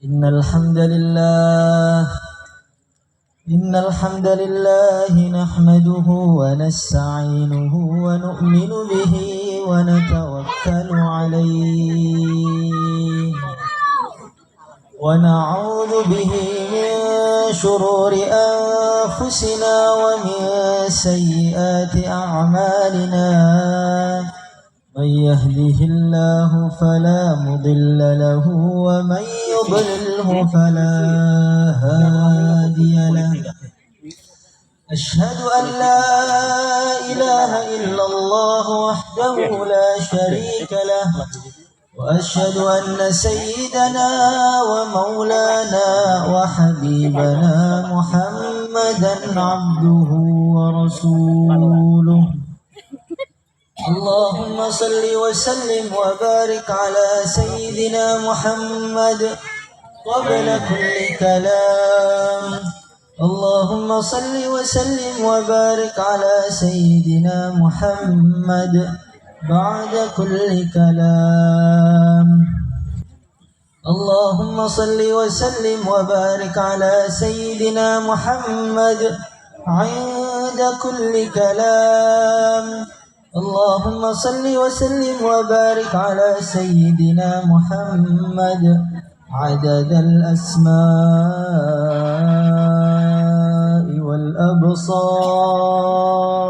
إن الحمد لله نحمده ونستعينه ونؤمن به ونتوكل عليه ونعوذ به من شرور أنفسنا ومن سيئات أعمالنا من يهده الله فلا مضل له ومن يضلله فلا هادي له أشهد أن لا إله إلا الله وحده لا شريك له وأشهد أن سيدنا ومولانا وحبيبنا محمدا عبده ورسوله اللهم صل وسلم وبارك على سيدنا محمد قبل كل كلام اللهم صل وسلم وبارك على سيدنا محمد بعد كل كلام اللهم صل وسلم وبارك على سيدنا محمد عند كل كلام اللهم صل وسلم وبارك على سيدنا محمد عدد الأسماء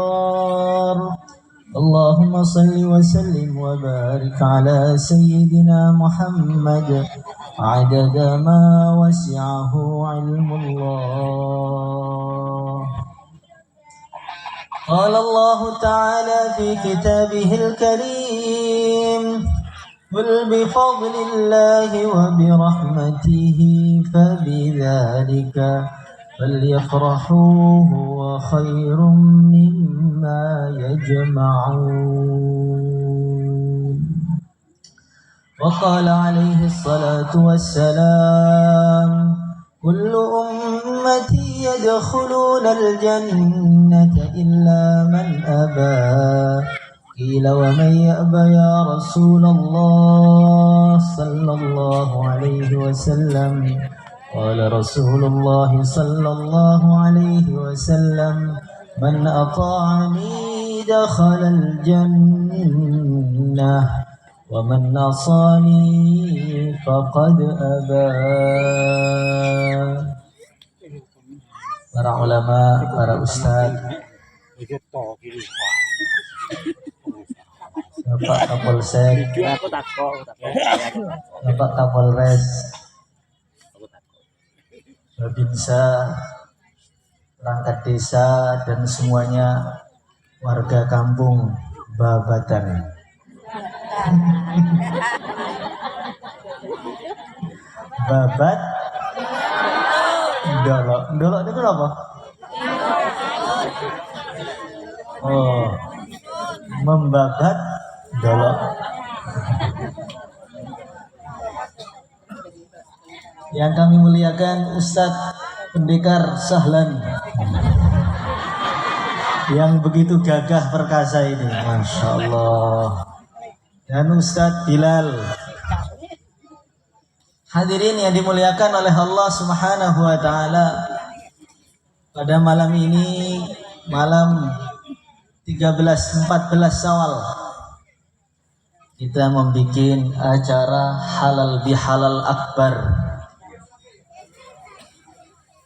والأبصار اللهم صل وسلم وبارك على سيدنا محمد عدد ما وسعه علم الله قال الله تعالى في كتابه الكريم قل بفضل الله وبرحمته فبذلك فليفرحوا هو خير مما يجمعون وقال عليه الصلاة والسلام كل أمتي يدخلون الجنة إلا من أبى قيل ومن يأبى يا رسول الله صلى الله عليه وسلم قال رسول الله صلى الله عليه وسلم من أطاعني دخل الجنة ومن عصاني فقد أبى. Para ulama, para ustadz, Bapak Kapolsek, Bapak Kapolres, Babinsa, perangkat desa, dan semuanya warga kampung Babatan. Babat Ndolok. Ndolok itu apa? Oh, membabat Ndolok. Yang kami muliakan Ustadz Pendekar Sahlan yang begitu gagah perkasa ini, Masya Allah. Dan Ustadz Bilal. Hadirin yang dimuliakan oleh Allah Subhanahu wa Ta'ala, pada malam ini, malam 13-14 Syawal, kita membuat acara halal bihalal akbar.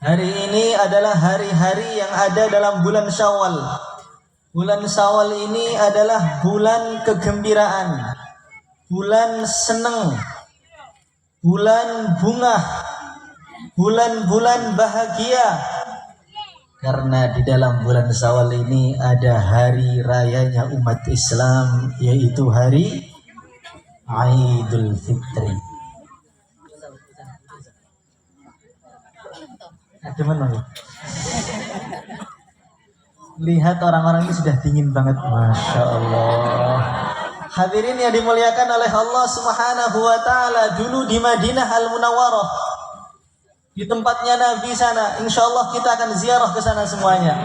Hari ini adalah hari-hari yang ada dalam bulan Syawal. Bulan Syawal ini adalah bulan kegembiraan, bulan senang, bulan bunga, bulan-bulan bahagia. Karena di dalam bulan Syawal ini ada hari rayanya umat Islam, yaitu hari Idul Fitri. Lihat orang-orang ini sudah dingin banget, Masya Allah. Hadirin yang dimuliakan oleh Allah Subhanahu wa Ta'ala, dulu di Madinah Al-Munawwarah, di tempatnya Nabi sana, insya Allah kita akan ziarah ke sana semuanya.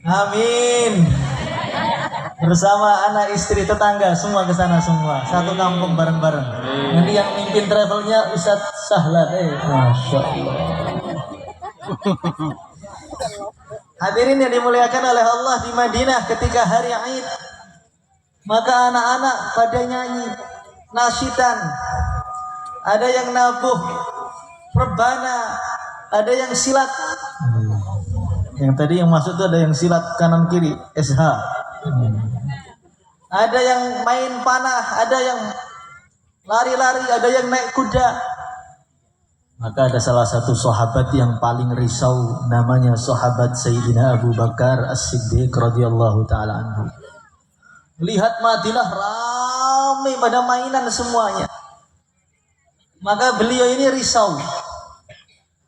Amin. bersama anak istri tetangga semua ke sana semua, satu kampung bareng-bareng. Nanti yang mimpin travelnya Ustadz Sahlan. Masya Allah. Hadirin yang dimuliakan oleh Allah, di Madinah ketika hari Aid, maka anak-anak pada nyanyi nasyidan, ada yang nabuh rebana, ada yang silat. Yang tadi yang masuk itu ada yang silat kanan kiri SH. Ada yang main panah, ada yang lari-lari, ada yang naik kuda. Maka ada salah satu sahabat yang paling risau, namanya sahabat Sayyidina Abu Bakar As-Siddiq radhiyallahu taala anhu. Melihat Madinah ramai pada mainan semuanya, maka beliau ini risau.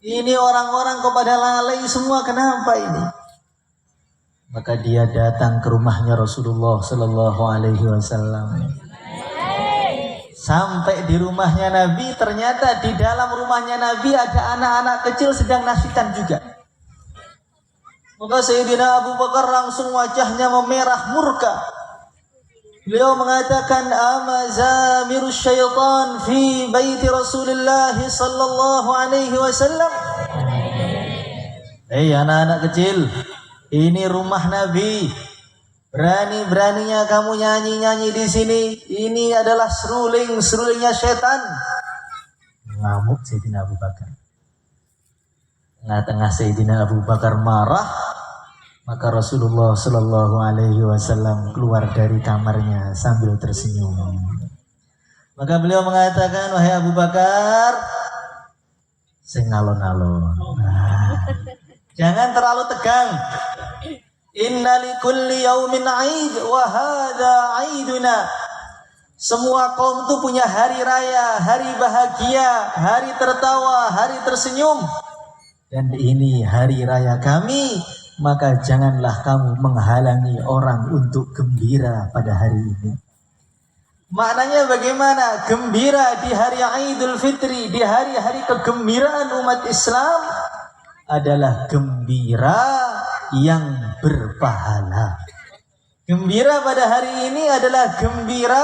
Ini orang-orang kepada lalai semua, kenapa ini? Maka dia datang ke rumahnya Rasulullah Sallallahu Alaihi Wasallam. Sampai di rumahnya Nabi, ternyata di dalam rumahnya Nabi ada anak-anak kecil sedang nasyidan juga. Maka Sayyidina Abu Bakar langsung wajahnya memerah murka. Beliau mengatakan, "Amazamiru syaitan fi baiti Rasulullah sallallahu alaihi wasallam." Hei anak-anak kecil, ini rumah Nabi. Berani-beraninya kamu nyanyi-nyanyi di sini. Ini adalah serulingnya setan. Ngamuk Sayyidina Abu Bakar. Tengah-tengah Sayyidina Abu Bakar marah, maka Rasulullah Sallallahu Alaihi Wasallam keluar dari kamarnya sambil tersenyum. Maka beliau mengatakan, "Wahai Abu Bakar, sing alon-alon. Jangan terlalu tegang. Inna likulli yaumin 'aid wa hadza 'aiduna." Semua kaum itu punya hari raya, hari bahagia, hari tertawa, hari tersenyum. Dan ini hari raya kami, maka janganlah kamu menghalangi orang untuk gembira pada hari ini. Maknanya bagaimana? Gembira di hari Idul Fitri, di hari-hari kegembiraan umat Islam adalah gembira yang berpahala. Gembira pada hari ini adalah gembira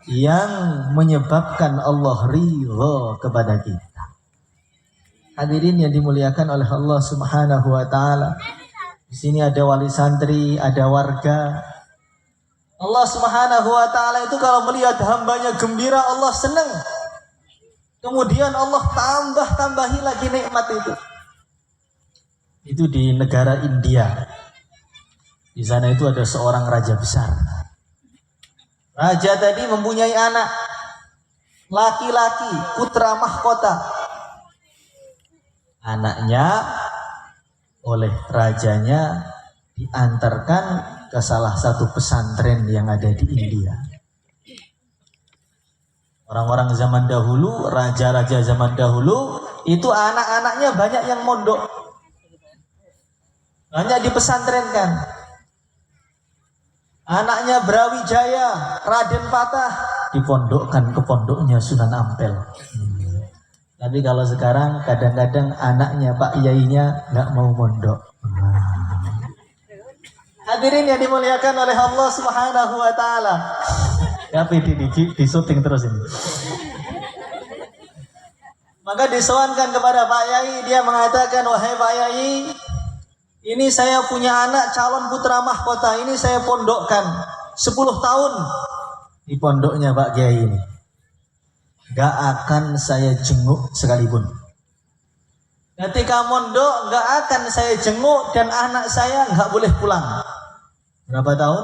yang menyebabkan Allah ridha kepada kita. Hadirin yang dimuliakan oleh Allah Subhanahu wa taala. Di sini ada wali santri, ada warga. Allah Subhanahu wa taala itu kalau melihat hambanya gembira, Allah senang. Kemudian Allah tambahi lagi nikmat itu. Itu di negara India. Di sana itu ada seorang raja besar. Raja tadi mempunyai anak laki-laki, putra mahkota. Anaknya oleh rajanya diantarkan ke salah satu pesantren yang ada di India. Orang-orang zaman dahulu, raja-raja zaman dahulu, itu anak-anaknya banyak yang mondok. Banyak dipesantrenkan. Anaknya Brawijaya, Raden Patah, dipondokkan ke pondoknya Sunan Ampel. Tapi kalau sekarang kadang-kadang anaknya Pak Yainya nggak mau mondok. Hadirin yang dimuliakan oleh Allah Subhanahu wa taala. Ya di syuting terus ini. Maka disowankan kepada Pak Yai, dia mengatakan, "Wahai Pak Yai, ini saya punya anak calon putra mahkota, ini saya pondokkan 10 tahun di pondoknya Pak Kiai ini. Gak akan saya jenguk sekalipun. Ketika mondok gak akan saya jenguk dan anak saya gak boleh pulang." Berapa tahun?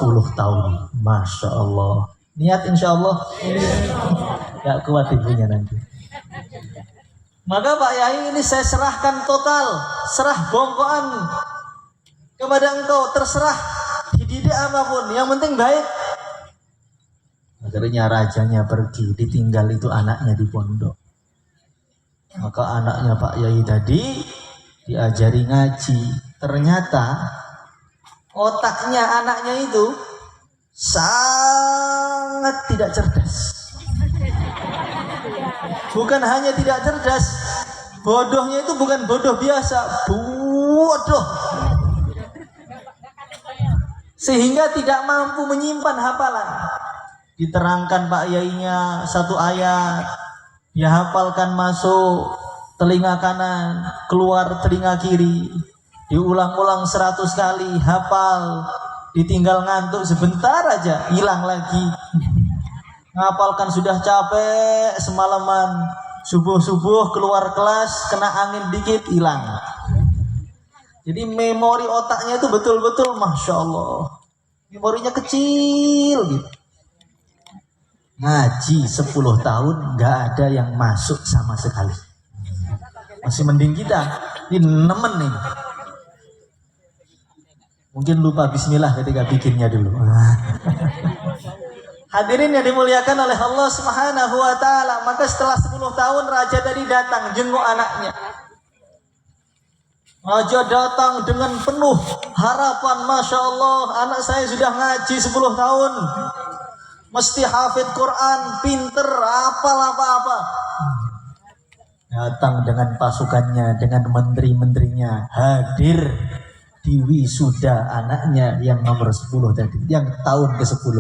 10 tahun. Masya Allah. Niat insya Allah. Gak kuat ibunya nanti. Maka Pak Yai, ini saya serahkan total, serah bongkoan kepada engkau, terserah dididik apapun, yang penting baik. Akhirnya rajanya pergi, ditinggal itu anaknya di pondok. Maka anaknya Pak Yai tadi diajari ngaji. Ternyata otaknya anaknya itu sangat tidak cerdas. Bukan hanya tidak cerdas, bodohnya itu bukan bodoh biasa, bodoh. sehingga tidak mampu menyimpan hafalan. Diterangkan Pak Yainya satu ayat, dia hafalkan masuk telinga kanan, keluar telinga kiri, diulang-ulang 100 kali, hafal, ditinggal ngantuk sebentar aja, hilang lagi. Ngapalkan sudah capek semalaman, subuh-subuh keluar kelas, kena angin dikit, hilang. Jadi memori otaknya itu betul-betul Masya Allah, memorinya kecil gitu. Ngaji 10 tahun nggak ada yang masuk sama sekali. Masih mending kita, ini nemen nih. Mungkin lupa bismillah ketika bikinnya dulu. Hadirin yang dimuliakan oleh Allah Subhanahu wa taala, maka setelah 10 tahun raja tadi datang jenguk anaknya. Raja datang dengan penuh harapan, Masya Allah, anak saya sudah ngaji 10 tahun. Mesti hafid Quran, pinter, hafal apa-apa. Datang dengan pasukannya, dengan menteri-menterinya, hadir di wisuda anaknya yang nomor 10 tadi, yang tahun ke-10.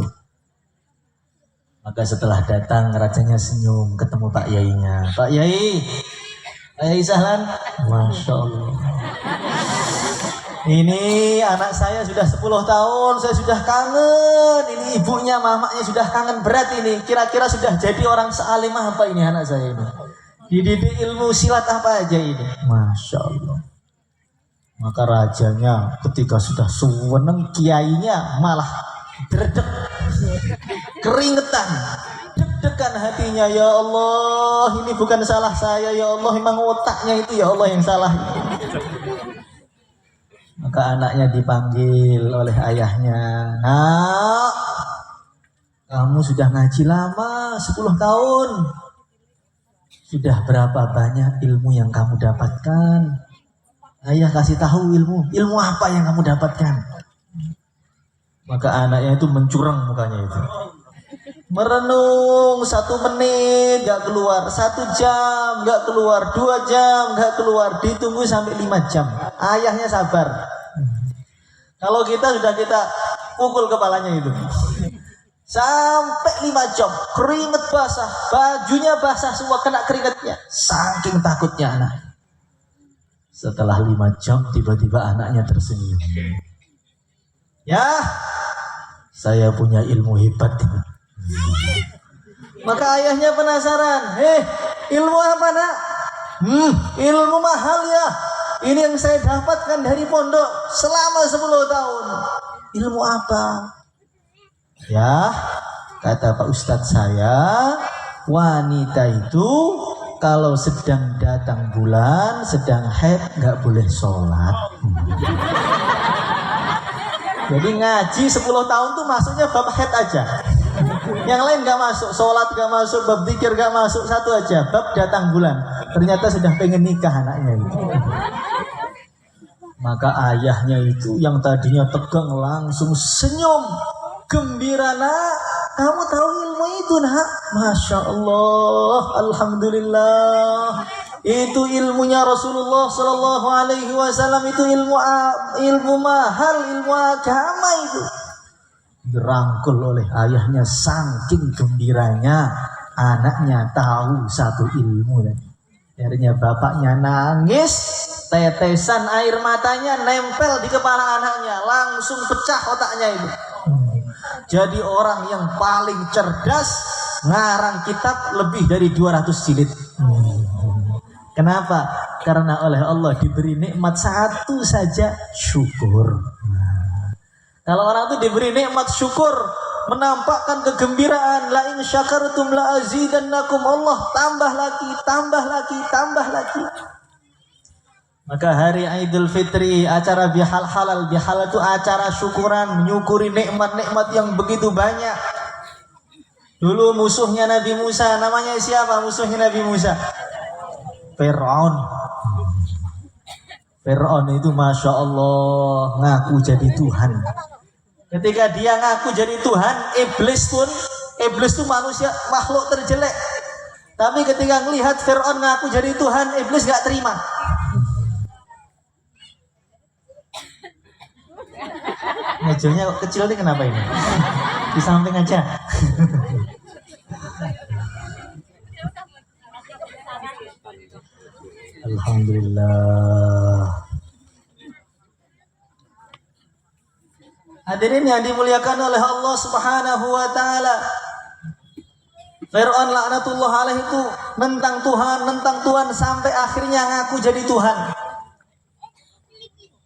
Maka setelah datang, rajanya senyum, ketemu Pak Yainya. Pak Yai, Pak Yai Sahlan, Masya Allah. Ini anak saya sudah 10 tahun, saya sudah kangen. Ini ibunya, mamanya sudah kangen berat ini. Kira-kira sudah jadi orang sealimah apa ini anak saya ini? Dididik ilmu silat apa aja ini? Masya Allah. Maka rajanya ketika sudah suweneng, kiainya malah dredeg, keringetan, deg-degan hatinya. Ya Allah, ini bukan salah saya ya Allah, memang otaknya itu ya Allah yang salah. Maka anaknya dipanggil oleh ayahnya. Nak, kamu sudah ngaji lama, 10 tahun. Sudah berapa banyak ilmu yang kamu dapatkan? Ayah kasih tahu ilmu apa yang kamu dapatkan? Maka anaknya itu mencurang mukanya itu. Merenung 1 menit gak keluar, 1 jam gak keluar, 2 jam gak keluar, ditunggu sampai 5 jam. Ayahnya sabar. Kalau kita sudah kita pukul kepalanya itu. Sampai 5 jam, keringet basah, bajunya basah semua kena keringetnya. Saking takutnya anak. Setelah 5 jam tiba-tiba anaknya tersenyum. Ya, saya punya ilmu hebat ini. Maka ayahnya penasaran. Ilmu apa nak? Ilmu mahal ya. Ini yang saya dapatkan dari pondok selama 10 tahun. Ilmu apa? Ya, kata Pak Ustadz saya, wanita itu kalau sedang datang bulan, sedang haid, nggak boleh sholat. Jadi ngaji 10 tahun tuh masuknya bab haid aja. Yang lain gak masuk, sholat gak masuk, bab zikir gak masuk, satu aja, bab datang bulan. Ternyata sudah pengen nikah anaknya itu. Maka ayahnya itu yang tadinya tegang langsung senyum, gembira. Nak, kamu tahu ilmu itu nak? Masya Allah, Alhamdulillah. Itu ilmunya Rasulullah Sallallahu Alaihi Wasallam, itu ilmu mahal, ilmu agama itu. Dirangkul oleh ayahnya, saking gembiranya anaknya tahu satu ilmu tadi. Akhirnya bapaknya nangis, tetesan air matanya nempel di kepala anaknya, langsung pecah otaknya itu. Jadi orang yang paling cerdas, ngarang kitab lebih dari 200 jilid. Kenapa? Karena oleh Allah diberi nikmat satu saja, syukur. Kalau orang itu diberi nikmat syukur, menampakkan kegembiraan, la in syakartum la azidannakum, Allah tambah lagi, tambah lagi, tambah lagi. Maka hari Idul Fitri, acara bihal halal, bihal itu acara syukuran, menyukuri nikmat-nikmat yang begitu banyak. Dulu musuhnya Nabi Musa, namanya siapa musuhnya Nabi Musa? Fir'aun. Fir'aun itu Masya Allah ngaku jadi Tuhan. Ketika dia ngaku jadi Tuhan, iblis itu manusia, makhluk terjelek. Tapi ketika melihat Fir'aun ngaku jadi Tuhan, iblis gak terima. Mejanya kok kecil nih, kenapa ini? Di samping aja. Alhamdulillah. Hadirin yang dimuliakan oleh Allah Subhanahu wa taala. Fir'aun laknatullah alaih itu nentang Tuhan sampai akhirnya ngaku jadi Tuhan.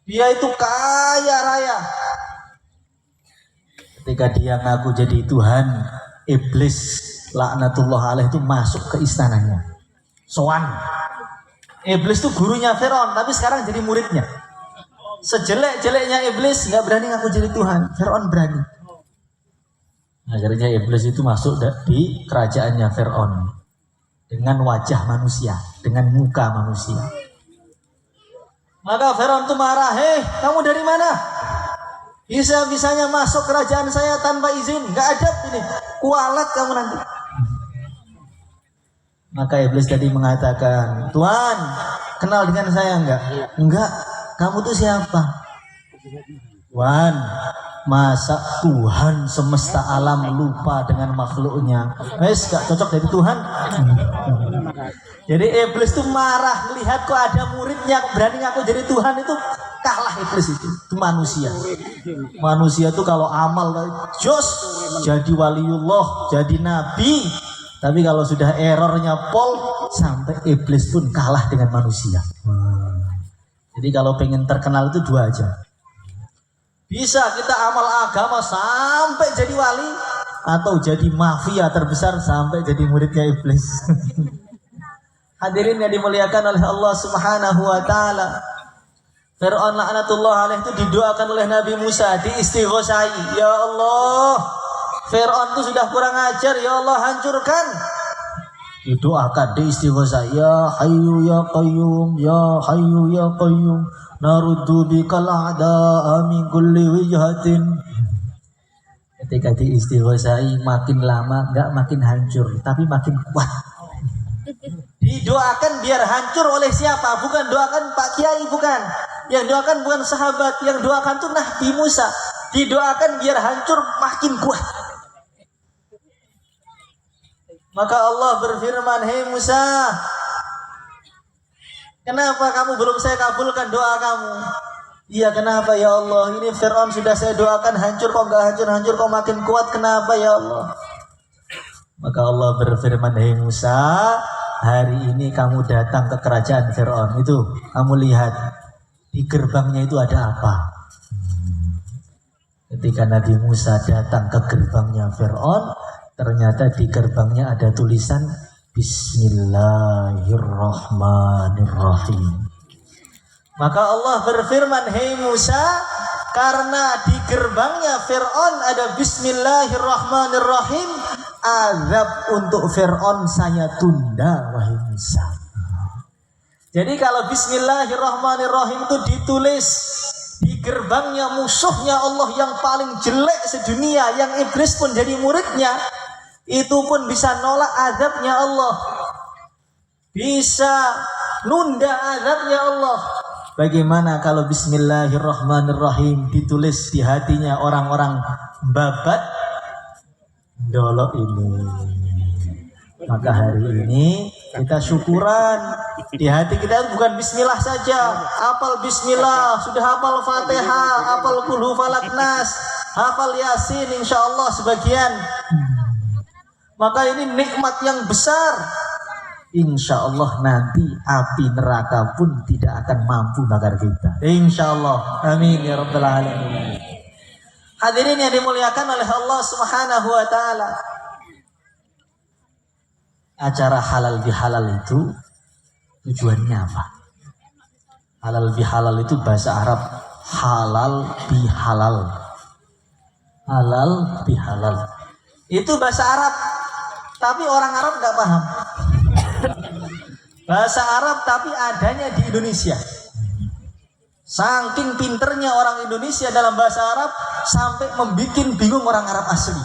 Dia itu kaya raya. Ketika dia ngaku jadi Tuhan, iblis laknatullah alaih itu masuk ke istananya. Soan. Iblis itu gurunya Fir'aun, tapi sekarang jadi muridnya. Sejelek-jeleknya iblis nggak berani ngaku jadi Tuhan, Fir'aun berani. Akhirnya iblis itu masuk di kerajaannya Fir'aun dengan wajah manusia, dengan muka manusia. Maka Fir'aun itu marah, hei kamu dari mana? Bisa-bisanya masuk kerajaan saya tanpa izin, nggak adab ini, kualat kamu nanti. Maka iblis tadi mengatakan, Tuhan kenal dengan saya enggak? Enggak, kamu tuh siapa? Tuhan, masa Tuhan semesta alam lupa dengan makhluknya? Wes gak cocok jadi Tuhan. Jadi iblis tuh marah melihat kok ada muridnya berani ngaku jadi Tuhan, itu kalah iblis itu manusia. Manusia tuh kalau amal jos jadi waliullah, jadi nabi. Tapi kalau sudah errornya pol, sampai iblis pun kalah dengan manusia. Jadi kalau pengen terkenal itu dua aja. Bisa kita amal agama sampai jadi wali, atau jadi mafia terbesar sampai jadi muridnya iblis. Hadirin yang dimuliakan oleh Allah Subhanahu wa taala. Fir'aun laknatullah alaih itu didoakan oleh Nabi Musa, diistighosai. Ya Allah, Fir'aun itu sudah kurang ajar, ya Allah hancurkan. Didoakan, diistighosai. Ya Hayyu ya Qayyum, ya Hayyu ya Qayyum, naruddu bikal a'da'a min kulli wijhatin. Ketika diistighosai makin lama enggak makin hancur, tapi makin kuat. Didoakan biar hancur oleh siapa? Bukan doakan Pak Kiai, bukan. Yang doakan bukan sahabat, yang doakan tuh Nabi Musa. Didoakan biar hancur makin kuat. Maka Allah berfirman, hei Musa, kenapa kamu belum saya kabulkan doa kamu? Iya, kenapa ya Allah? Ini Fir'aun sudah saya doakan hancur, kok nggak hancur-hancur, kok makin kuat, kenapa ya Allah? Maka Allah berfirman, hei Musa, hari ini kamu datang ke kerajaan Fir'aun. Itu kamu lihat di gerbangnya itu ada apa? Ketika Nabi Musa datang ke gerbangnya Fir'aun, ternyata di gerbangnya ada tulisan Bismillahirrahmanirrahim. Maka Allah berfirman, hei Musa, karena di gerbangnya Fir'aun ada Bismillahirrahmanirrahim, azab untuk Fir'aun saya tunda, wahai Musa. Jadi kalau Bismillahirrahmanirrahim itu ditulis di gerbangnya musuhnya Allah yang paling jelek sedunia, yang iblis pun jadi muridnya, itu pun bisa nolak azabnya Allah, bisa nunda azabnya Allah. Bagaimana kalau Bismillahirrahmanirrahim ditulis di hatinya orang-orang babat dolok ini? Maka hari ini kita syukuran, di hati kita bukan bismillah saja, hafal bismillah, sudah hafal Fatihah, hafal Qul Hu Falaq Nas, hafal Yasin insyaallah sebagian. Maka ini nikmat yang besar. Insyaallah nanti api neraka pun tidak akan mampu bakar kita. Insyaallah. Amin ya rabbal alamin. Hadirin yang dimuliakan oleh Allah Subhanahu wa taala. Acara halal bihalal itu tujuannya apa? Halal bihalal itu bahasa Arab halal bihalal. Halal bihalal. Itu bahasa Arab, tapi orang Arab nggak paham. Bahasa Arab tapi adanya di Indonesia. Saking pinternya orang Indonesia dalam bahasa Arab sampai membuat bingung orang Arab asli.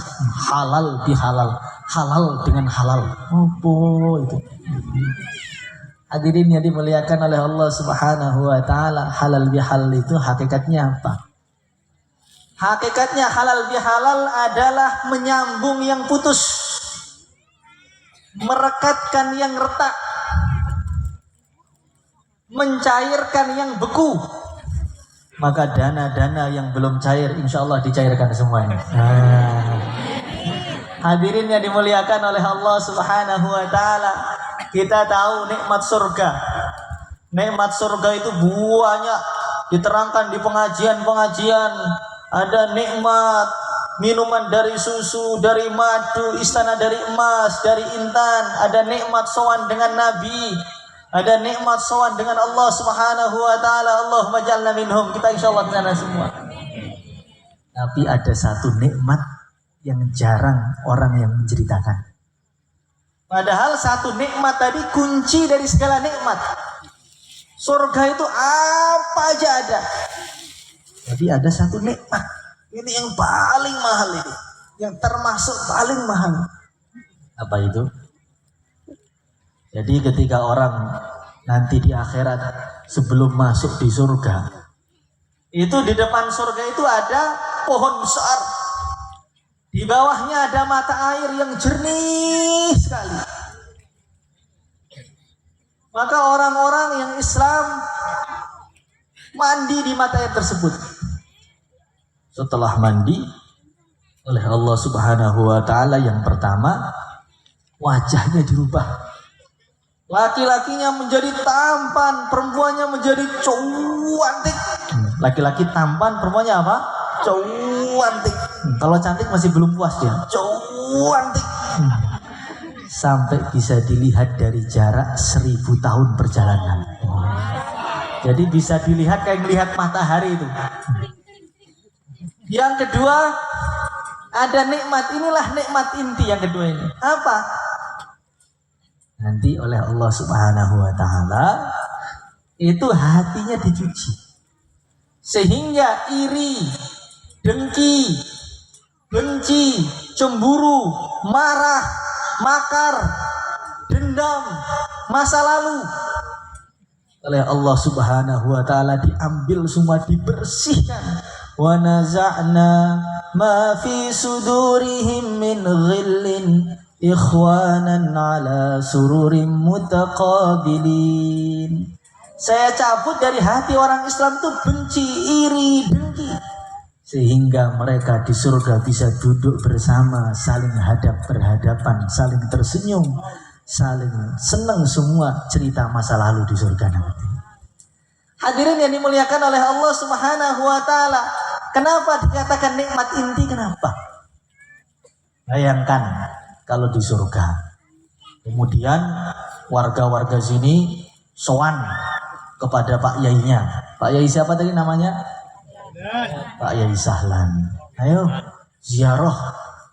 Halal bihalal, halal dengan halal. Apa itu? Hadirin yang dimuliakan oleh Allah Subhanahu wa taala, halal bihalal itu hakikatnya apa? Hakikatnya halal bihalal adalah menyambung yang putus, merekatkan yang retak, mencairkan yang beku. Maka dana-dana yang belum cair insya Allah dicairkan semuanya. Hadirin yang dimuliakan oleh Allah Subhanahu wa taala, kita tahu nikmat surga. Nikmat surga itu banyak diterangkan di pengajian-pengajian. Ada nikmat minuman dari susu, dari madu, istana dari emas, dari intan. Ada nikmat sowan dengan Nabi. Ada nikmat sowan dengan Allah Subhanahu wa taala. Allahumma ja'alna minhum. Kita insyaallah di sana semua. Tapi ada satu nikmat yang jarang orang yang menceritakan. Padahal satu nikmat tadi kunci dari segala nikmat. Surga itu apa aja ada. Tapi ada satu nikmat. Ini yang paling mahal ini. Yang termasuk paling mahal. Apa itu? Jadi ketika orang nanti di akhirat sebelum masuk di surga, itu di depan surga itu ada pohon besar. Di bawahnya ada mata air yang jernih sekali. Maka orang-orang yang Islam mandi di mata air tersebut. Setelah mandi oleh Allah Subhanahu wa taala, yang pertama wajahnya dirubah. Laki-lakinya menjadi tampan, perempuannya menjadi cantik. Laki-laki tampan, perempuannya apa? Cantik. Kalau cantik masih belum puas dia. Cantik. Sampai bisa dilihat dari jarak 1000 tahun perjalanan. Jadi bisa dilihat kayak melihat matahari itu. Yang kedua, ada nikmat. Inilah nikmat inti yang kedua ini. Apa? Nanti oleh Allah Subhanahu wa taala itu hatinya dicuci. Sehingga iri, dengki, benci, cemburu, marah, makar, dendam, masa lalu oleh Allah Subhanahu wa taala diambil semua, dibersihkan. Wa naza'na ma fi sudurihim min ghillin ikhwanan ala sururim mutaqabilin. Saya cabut dari hati orang Islam itu benci, iri, dengki, sehingga mereka di surga bisa duduk bersama, saling hadap berhadapan, saling tersenyum, saling senang, semua cerita masa lalu di surga nanti. Hadirin yang dimuliakan oleh Allah Subhanahu wa taala, kenapa dikatakan nikmat inti? Kenapa? Bayangkan kalau di surga, kemudian warga-warga sini sowan kepada Pak Yainya. Pak Yai siapa tadi namanya? Pak Yai Sahlan. Ayo ziarah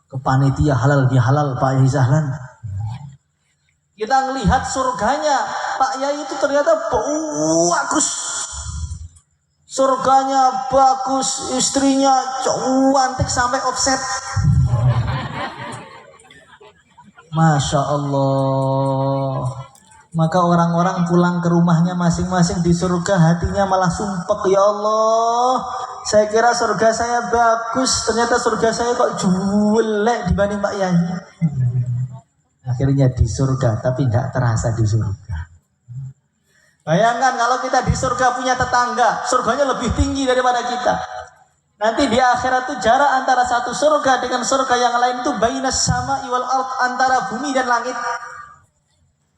ke panitia halal bihalal Pak Yai Sahlan. Kita ngelihat surganya Pak Yai itu ternyata bagus. Surganya bagus, istrinya cantik sampai offset. Masya Allah. Maka orang-orang pulang ke rumahnya masing-masing di surga, hatinya malah sumpek. Ya Allah, saya kira surga saya bagus, ternyata surga saya kok jelek dibanding Pak Yai. Akhirnya di surga, tapi nggak terasa di surga. Bayangkan kalau kita di surga punya tetangga, surganya lebih tinggi daripada kita. Nanti di akhirat itu jarak antara satu surga dengan surga yang lain itu bainas sama'i wal ard, antara bumi dan langit.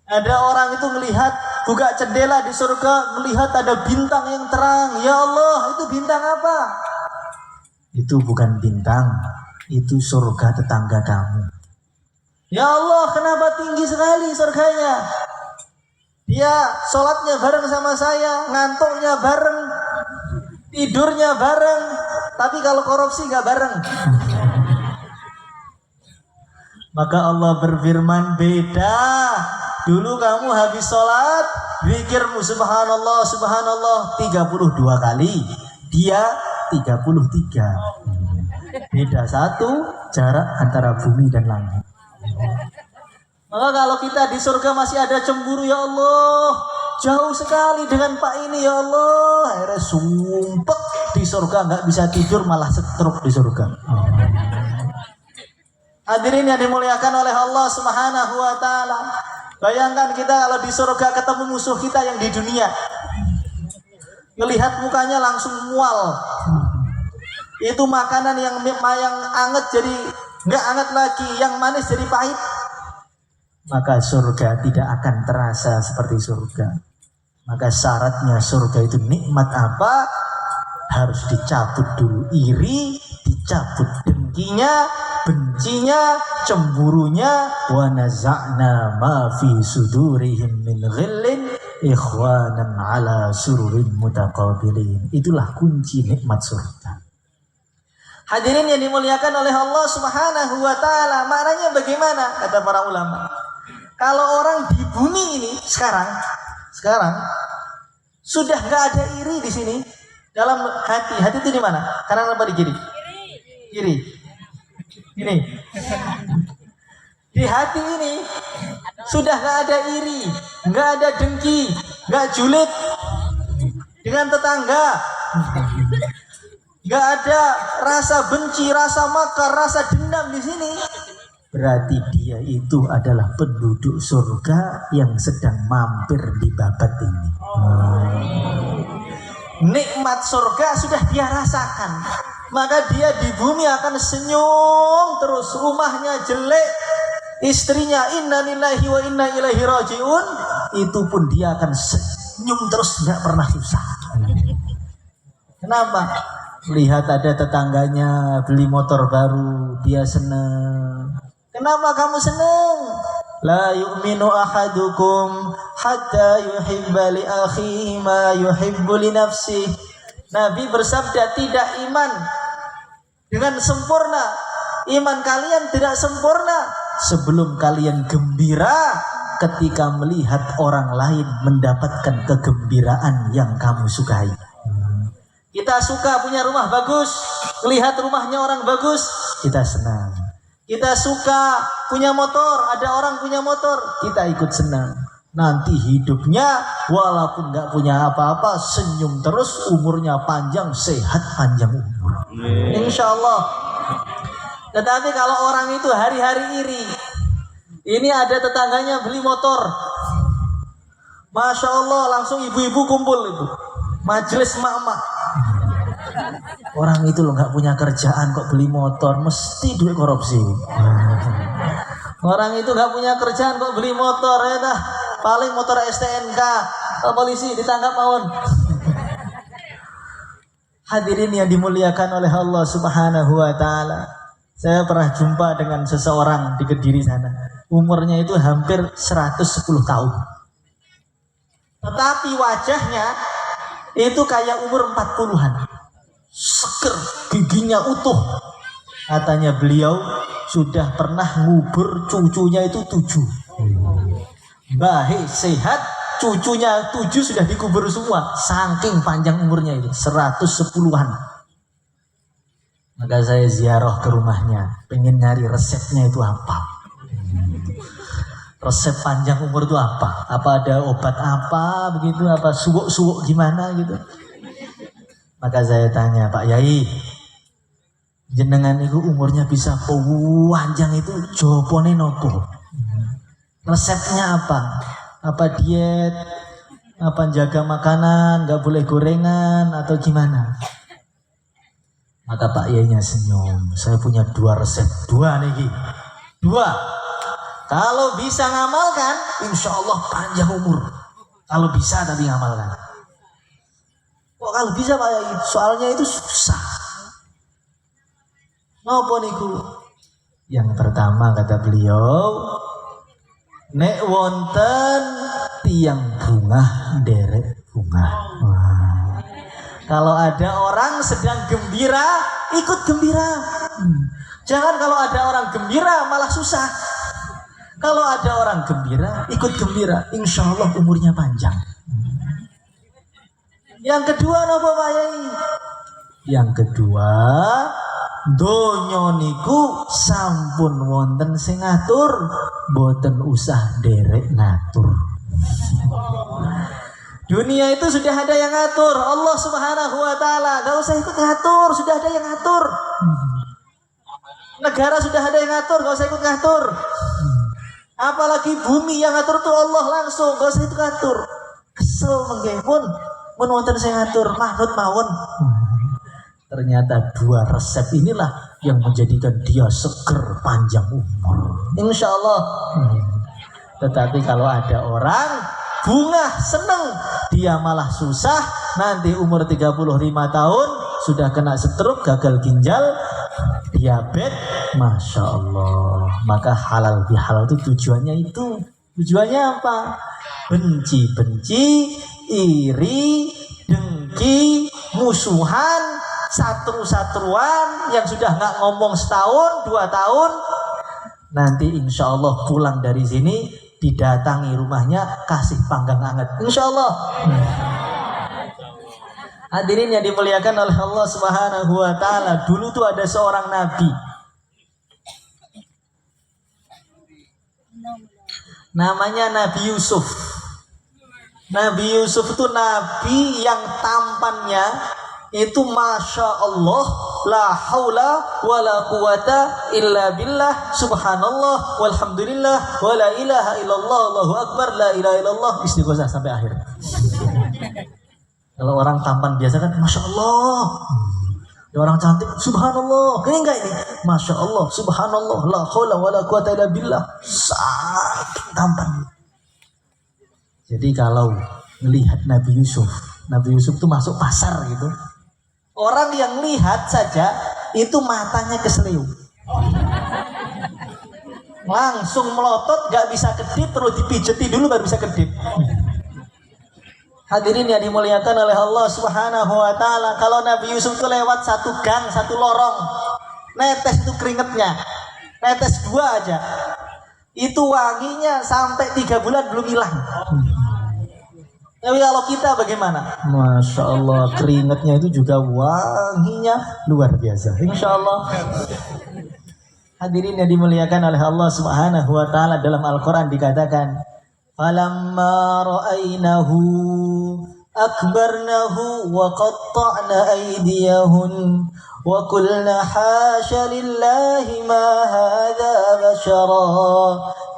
Ada orang itu melihat, buka jendela di surga, melihat ada bintang yang terang. Ya Allah, itu bintang apa? Itu bukan bintang, itu surga tetangga kamu. Ya Allah, kenapa tinggi sekali surganya? Dia sholatnya bareng sama saya, ngantuknya bareng, tidurnya bareng, tapi kalau korupsi gak bareng. Maka Allah berfirman, beda. Dulu kamu habis sholat, zikirmu subhanallah, subhanallah 32 kali. Dia 33. Beda satu jarak antara bumi dan langit. Maka kalau kita di surga masih ada cemburu, ya Allah, jauh sekali dengan Pak ini ya Allah. Akhirnya sumpek di surga, nggak bisa tidur, malah setruk di surga. Hadirin yang dimuliakan oleh Allah Subhanahu wa taala. Bayangkan kita kalau di surga ketemu musuh kita yang di dunia. Melihat mukanya langsung mual. Itu makanan yang anget jadi nggak anget lagi, yang manis jadi pahit. Maka surga tidak akan terasa seperti surga. Maka syaratnya surga itu nikmat apa? Harus dicabut dulu iri, dicabut dengkinya, bencinya, cemburunya. Wa naza'na ma fi sudurihim min ghillin ikhwanan ala sururin mutaqabilin. Itulah kunci nikmat surga. Hadirin yang dimuliakan oleh Allah Subhanahu wa taala, maknanya bagaimana? Kata para ulama. Kalau orang di bumi ini sekarang sudah nggak ada iri di sini. Dalam hati itu di mana? Kanan apa di kiri? Kiri. Ini. Di hati ini sudah nggak ada iri, nggak ada dengki, nggak julid dengan tetangga, nggak ada rasa benci, rasa makar, rasa dendam di sini. Berarti dia itu adalah penduduk surga yang sedang mampir di babat ini. Nikmat surga sudah dia rasakan, maka dia di bumi akan senyum terus. Rumahnya jelek, istrinya inna lillahi wa inna ilaihi rajiun, itu pun dia akan senyum terus, nggak pernah susah. Kenapa? Lihat ada tetangganya beli motor baru, dia seneng. Kenapa kamu seneng? La yu'minu ahadukum hatta yuhibba li akhihi ma yuhibbu li nafsihi. Nabi bersabda, tidak iman dengan sempurna. Iman kalian tidak sempurna sebelum kalian gembira ketika melihat orang lain mendapatkan kegembiraan yang kamu sukai. Kita suka punya rumah bagus, melihat rumahnya orang bagus, kita senang. Kita suka punya motor, ada orang punya motor, kita ikut senang. Nanti hidupnya walaupun nggak punya apa-apa, senyum terus, umurnya panjang, sehat panjang umur. Insya Allah. Tetapi kalau orang itu hari-hari iri, ini ada tetangganya beli motor, Masya Allah, langsung ibu-ibu kumpul itu, majelis mak-mak. Orang itu loh nggak punya kerjaan kok beli motor, mesti duit korupsi. Orang itu nggak punya kerjaan kok beli motor, ya dah paling motor STNK, polisi ditangkap mawon. Hadirin yang dimuliakan oleh Allah Subhanahu wa taala. Saya pernah jumpa dengan seseorang di Kediri sana. Umurnya itu hampir 110 tahun. Tetapi wajahnya itu kayak umur 40-an. Seger, giginya utuh. Katanya beliau sudah pernah ngubur cucunya itu 7. Bahe sehat, cucunya 7 sudah dikubur semua. Saking panjang umurnya itu, 110-an. Maka saya ziarah ke rumahnya, pengen nyari resepnya itu apa. Resep panjang umur itu apa? Apa ada obat apa begitu? Apa suwuk-suwuk gimana gitu? Maka saya tanya, Pak Yai, jenengan itu umurnya bisa panjang itu jawabane nopo? Resepnya apa? Apa diet? Apa jaga makanan? Nggak boleh gorengan atau gimana? Maka Pak Yainya senyum. Saya punya 2 resep. 2 nih. 2. Kalau bisa ngamalkan, insya Allah panjang umur. Kalau bisa tapi ngamalkan. Kok kalau bisa Pak Yai? Soalnya itu susah. Ngopo niku? Yang pertama kata beliau, nek wonten tiang bunga derek bunga. Wah. Kalau ada orang sedang gembira, ikut gembira. Jangan kalau ada orang gembira malah susah. Kalau ada orang gembira, ikut gembira. Insya Allah umurnya panjang. Yang kedua napa Pak Yai? Yang kedua, donya niku sampun wonten sing ngatur, boten usah derek ngatur. Dunia itu sudah ada yang ngatur. Allah Subhanahu wa taala, gak usah ikut ngatur, sudah ada yang ngatur. Negara sudah ada yang ngatur, gak usah ikut ngatur. Apalagi bumi yang ngatur tuh Allah langsung, gak usah ikut ngatur. Kesel mengke pun wonten sing ngatur, manut mawon. Ternyata dua resep inilah yang menjadikan dia seger panjang umur. Insya Allah. Tetapi kalau ada orang bunga seneng, dia malah susah, nanti umur 35 tahun sudah kena stroke, gagal ginjal, diabetes, Masya Allah. Maka halal bihalal itu tujuannya itu. Tujuannya apa? Benci-benci, iri, dengki, musuhan, satru-satruan yang sudah nggak ngomong setahun, 2 tahun, nanti insya Allah pulang dari sini didatangi rumahnya, kasih panggang hangat, insya Allah. Hadirin yang dimuliakan oleh Allah Subhanahu wa taala, dulu tuh ada seorang nabi namanya Nabi Yusuf. Nabi Yusuf itu nabi yang tampannya itu Masya Allah, la haula wa la quwata illa billah, subhanallah walhamdulillah wa la ilaha illallah, Allahu akbar, la ilaha illallah, istighosah sampai akhir. Kalau orang tampan biasa kan Masya Allah, orang cantik subhanallah, kayak enggak ini Masya Allah, subhanallah, la haula wa la quwata illa billah, saking tampan. Jadi kalau melihat Nabi Yusuf itu masuk pasar gitu, orang yang lihat saja itu matanya keselio, langsung melotot, gak bisa kedip, perlu dipijeti dulu baru bisa kedip. Hadirin yang dimuliakan oleh Allah Subhanahu wa taala, kalau Nabi Yusuf itu lewat satu gang, satu lorong, netes itu keringetnya, netes 2 aja, itu wanginya sampai 3 bulan belum hilang. Tapi kalau kita bagaimana? Masya Allah, keringatnya itu juga wanginya luar biasa. Insya Allah. Hadirin yang dimuliakan oleh Allah Subhanahu wa taala, dalam Al-Qur'an dikatakan, "Falamma ra'ainahu akbarnahu wa qatta'na aydiyahun wa qulna hasya lillahi ma hadza bashara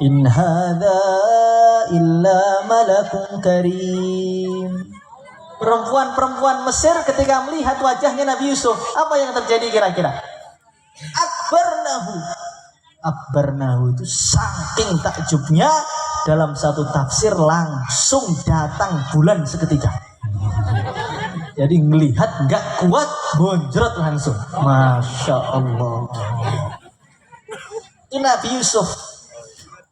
in hadza illa malakun karim." Perempuan-perempuan Mesir ketika melihat wajahnya Nabi Yusuf, apa yang terjadi kira-kira? Akbarnahu itu saking takjubnya, dalam satu tafsir langsung datang bulan seketika. Jadi melihat nggak kuat, bonjrot langsung. Masya Allah. Ini Nabi Yusuf,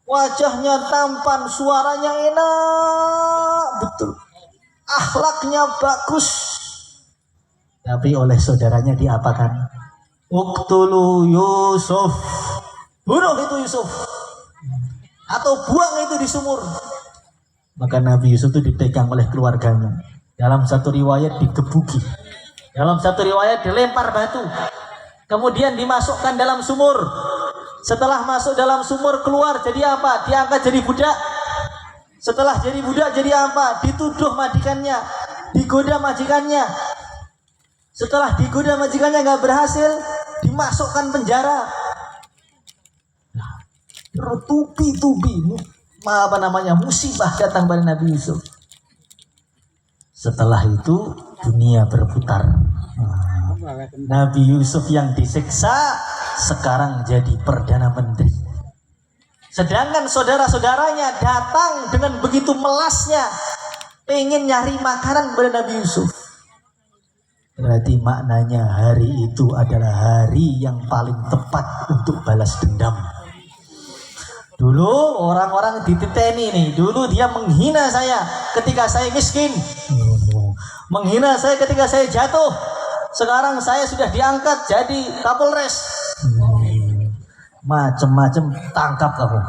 wajahnya tampan, suaranya enak betul, akhlaknya bagus. Tapi oleh saudaranya diapakan? Uqtulu Yusuf, bunuh itu Yusuf, atau buang itu di sumur. Maka Nabi Yusuf itu dipegang oleh keluarganya. Dalam satu riwayat digebuki, dalam satu riwayat dilempar batu, kemudian dimasukkan dalam sumur. Setelah masuk dalam sumur, keluar jadi apa? Diangkat jadi budak. Setelah jadi budak jadi apa? Dituduh majikannya, digoda majikannya. Setelah digoda majikannya nggak berhasil, dimasukkan penjara. Bertubi-tubi musibah datang pada Nabi Yusuf. Setelah itu dunia berputar. Nabi Yusuf yang disiksa sekarang jadi perdana menteri. Sedangkan saudara-saudaranya datang dengan begitu melasnya, pengen nyari makanan kepada Nabi Yusuf. Berarti maknanya hari itu adalah hari yang paling tepat untuk balas dendam. Dulu orang-orang dititeni nih, dulu dia menghina saya ketika saya miskin, menghina saya ketika saya jatuh. Sekarang saya sudah diangkat jadi Kapolres. Macem-macem tangkap kamu.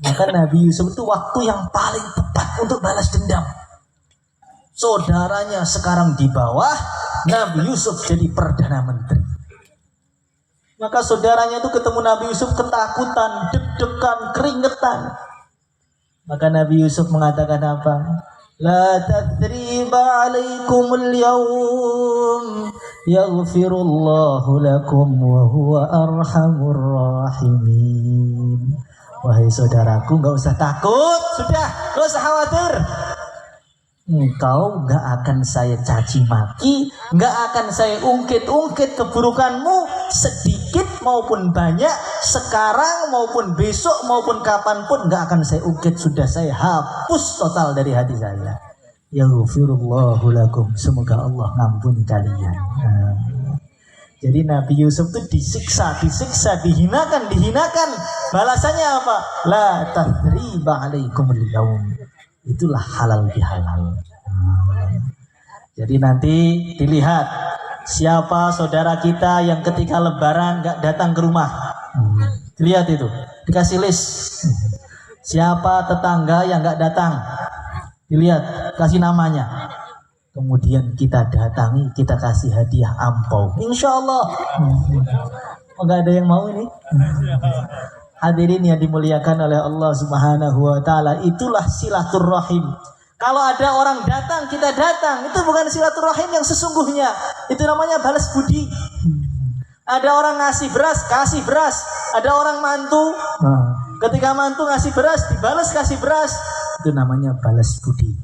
Maka Nabi Yusuf itu waktu yang paling tepat untuk balas dendam. Saudaranya sekarang di bawah, Nabi Yusuf jadi perdana menteri. Maka saudaranya itu ketemu Nabi Yusuf ketakutan, deg-degan, keringetan. Maka Nabi Yusuf mengatakan apa? La tathriba alaikumul yawm yaghfirullahu lakum wa huwa arhamur rahimin. Wahai saudaraku, gak usah takut, sudah, gak usah khawatir. Engkau gak akan saya caci maki, gak akan saya ungkit-ungkit keburukanmu sedikit maupun banyak, sekarang maupun besok maupun kapanpun gak akan saya ungkit, sudah saya hapus total dari hati saya. Yaghfirullahu lakum, semoga Allah ngampuni kalian. Jadi Nabi Yusuf itu disiksa, dihinakan. Balasannya apa? La tathriba alaikumul yaum. Itulah halal bihalal. Jadi nanti dilihat siapa saudara kita yang ketika lebaran gak datang ke rumah. Lihat itu, dikasih list. Siapa tetangga yang gak datang, dilihat, kasih namanya. Kemudian kita datangi, kita kasih hadiah ampau. Insya Allah. Gak ada yang mau ini. Hadirin yang dimuliakan oleh Allah Subhanahu wa taala, itulah silaturahim. Kalau ada orang datang, kita datang, itu bukan silaturahim yang sesungguhnya. Itu namanya balas budi. Ada orang ngasih beras, kasih beras. Ada orang mantu, ketika mantu ngasih beras, dibalas kasih beras. Itu namanya balas budi.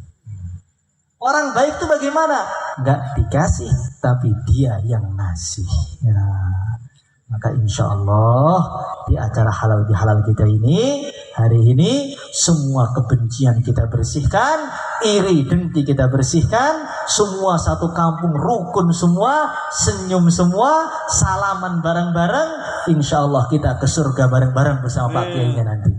Orang baik itu bagaimana? Enggak dikasih, tapi dia yang ngasih. Ya. Maka insya Allah di acara halal bihalal kita ini, hari ini semua kebencian kita bersihkan, iri dengki kita bersihkan, semua satu kampung rukun semua, senyum semua, salaman bareng-bareng, insya Allah kita ke surga bareng-bareng bersama Pak Kiainya nanti.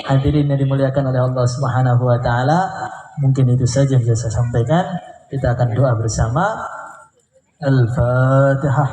Hadirin yang dimuliakan oleh Allah Subhanahu wa taala, mungkin itu saja yang bisa saya sampaikan. Kita akan doa bersama. Al-Fatihah.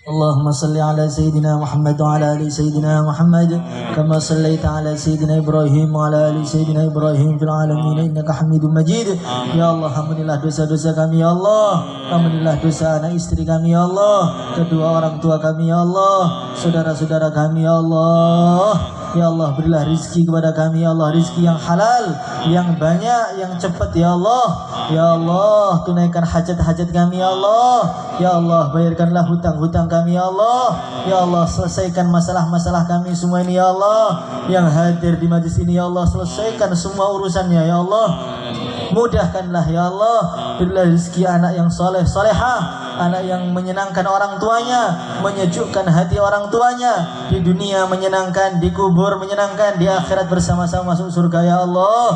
Allahumma salli ala Sayyidina Muhammad wa ala ali Sayyidina Muhammad kama sallaita ala Sayyidina Ibrahim wa ala ali Sayyidina Ibrahim fil alamin innaka Hamidum Majid. Ya Allah, ampunilah dosa-dosa kami ya Allah, ampunilah dosa anak istri kami ya Allah, kedua orang tua kami ya Allah, saudara-saudara kami ya Allah. Ya Allah, berilah rizki kepada kami ya Allah, rizki yang halal, yang banyak, yang cepat ya Allah. Ya Allah, tunaikan hajat-hajat kami ya Allah. Ya Allah, bayarkanlah hutang-hutang kami ya Allah. Ya Allah, selesaikan masalah-masalah kami semua ini ya Allah. Yang hadir di majlis ini ya Allah, selesaikan semua urusannya ya Allah. Mudahkanlah ya Allah. Berilah rezeki anak yang soleh solehah, anak yang menyenangkan orang tuanya, menyejukkan hati orang tuanya, di dunia menyenangkan, di kubur menyenangkan, di akhirat bersama-sama masuk surga ya Allah.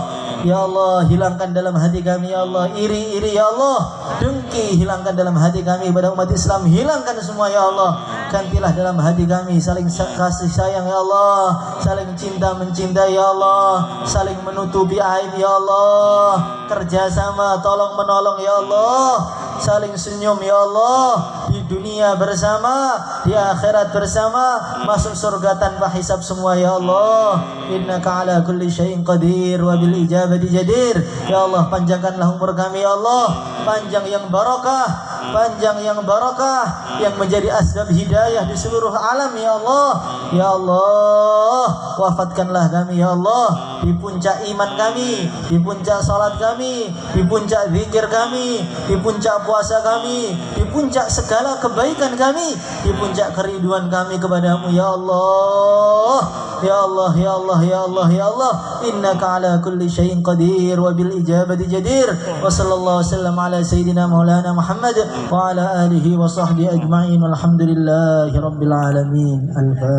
Ya Allah, hilangkan dalam hati kami ya Allah iri-iri ya Allah, dengki hilangkan dalam hati kami pada umat Islam, hilangkan semua ya Allah. Gantilah dalam hati kami saling kasih sayang ya Allah, saling cinta mencintai ya Allah, saling menutupi aib ya Allah, kerjasama tolong menolong ya Allah, saling senyum ya Allah, di dunia bersama, di akhirat bersama, masuk surga tanpa hisab semua ya Allah. Innaka ala kulli syai'in qadir wa bil ijabati jadir. Ya Allah, panjangkanlah umur kami ya Allah, panjang yang barokah, panjang yang barokah, yang menjadi asbab hidayah di seluruh alam ya Allah. Ya Allah, wafatkanlah kami ya Allah di puncak iman kami, di puncak salat kami, di puncak zikir kami, di puncak puasa kami, di puncak segala kebaikan kami, di puncak kerinduan kami kepadamu ya Allah. Ya Allah, ya Allah, ya Allah, ya Allah. Innaka ala kulli syai'in qadir wa bil ijabati jadir. Wa sallallahu wasallam ala sayyidina maulana Muhammad wa ala alihi wa sahbihi ajma'in. Walhamdulillahi rabbil alamin. Al-Fatihah.